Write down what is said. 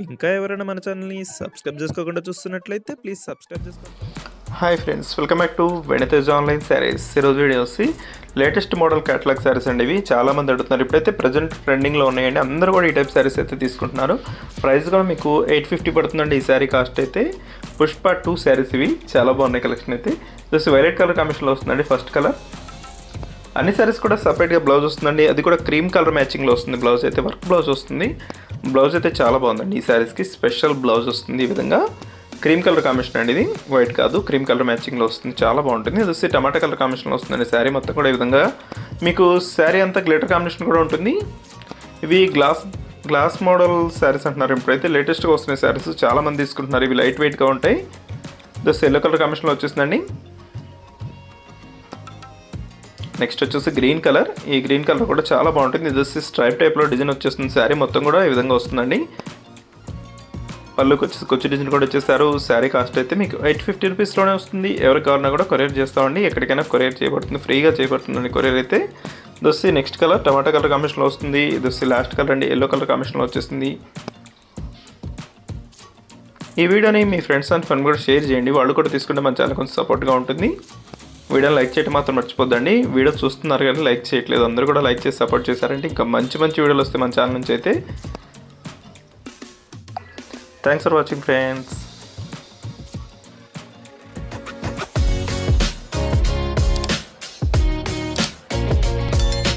ఇంకా ఎవరైనా మన ఛానల్‌ని సబ్స్క్రైబ్ చేసుకోకుండా చూస్తున్నట్లయితే ప్లీజ్ సబ్స్క్రైబ్ చేసుకోండి. Hi friends, welcome back to వెనితేజ్ online saris. ఈరోజు వీడియో వచ్చి లేటెస్ట్ మోడల్ క్యాటలాగ్ శారీస్ అండి. ఇవి చాలామంది అడుగుతున్నారు. ఇప్పుడైతే ప్రజెంట్ ట్రెండింగ్లో ఉన్నాయండి. అందరూ కూడా ఈ టైప్ శారీస్ అయితే తీసుకుంటున్నారు. ప్రైస్ కూడా మీకు 850 పడుతుందండి. ఈ శారీ కాస్ట్ అయితే పుష్ప 2 శారీస్ ఇవి చాలా బాగున్నాయి. కలెక్షన్ అయితే జస్ట్ వైలెట్ కలర్ కాంబినేషన్లో వస్తుందండి. ఫస్ట్ కలర్ అన్ని శారీస్ కూడా సపరేట్గా బ్లౌజ్ వస్తుందండి. అది కూడా క్రీమ్ కలర్ మ్యాచింగ్లో వస్తుంది. బ్లౌజ్ అయితే వర్క్ బ్లౌజ్ వస్తుంది. బ్లౌజ్ అయితే చాలా బాగుందండి. ఈ శారీస్కి స్పెషల్ బ్లౌజ్ వస్తుంది. ఈ విధంగా క్రీమ్ కలర్ కాంబినేషన్ అండి. ఇది వైట్ కాదు, క్రీమ్ కలర్ మ్యాచింగ్లో వస్తుంది. చాలా బాగుంటుంది. ఇది వచ్చి టమాటా కలర్ కాంబినేషన్లో వస్తుందండి. శారీ మొత్తం కూడా ఈ విధంగా మీకు శారీ అంతా గ్లిటర్ కాంబినేషన్ కూడా ఉంటుంది. ఇవి గ్లాస్ మోడల్ శారీస్ అంటున్నారు. ఇప్పుడైతే లేటెస్ట్గా వస్తున్నాయి శారీస్, చాలామంది తీసుకుంటున్నారు. ఇవి లైట్ వెయిట్గా ఉంటాయి. జస్ట్ ఎల్లో కలర్ కాంబినేషన్లో వచ్చేసిందండి. నెక్స్ట్ వచ్చేసి గ్రీన్ కలర్. ఈ గ్రీన్ కలర్ కూడా చాలా బాగుంటుంది. ఇది వచ్చి స్ట్రైప్ టైప్లో డిజైన్ వచ్చేస్తుంది. శారీ మొత్తం కూడా ఈ విధంగా వస్తుందండి. పళ్ళుకి వచ్చేసి కొచ్చి డిజైన్ కూడా వచ్చేసారు. శారీ కాస్ట్ అయితే మీకు 850 రూపీస్లోనే వస్తుంది. ఎవరికి కావాలన్నా కూడా కొరియర్ చేస్తామండి. ఎక్కడికైనా కొరియర్ చేయబడుతుంది, ఫ్రీగా చేయబడుతుందండి కొరియర్ అయితే. ఇది వచ్చి నెక్స్ట్ కలర్ టమాటా కలర్ కాంబినేషన్లో వస్తుంది. ఇది వచ్చి లాస్ట్ కలర్ అండి, ఎల్లో కలర్ కాంబినేషన్లో వచ్చేసింది. ఈ వీడియోని మీ ఫ్రెండ్స్ అండ్ ఫ్రెండ్ కూడా షేర్ చేయండి. వాళ్ళు కూడా తీసుకుంటే మన ఛానల్ కొంచెం సపోర్ట్గా ఉంటుంది. వీడియోని లైక్ చేయడం మాత్రం మర్చిపోద్దండి. వీడియో చూస్తున్నారు కానీ లైక్ చేయట్లేదు. అందరూ కూడా లైక్ చేసి సపోర్ట్ చేశారంటే ఇంకా మంచి వీడియోలు వస్తాయి మన ఛానల్ నుంచి అయితే. Thanks for watching friends.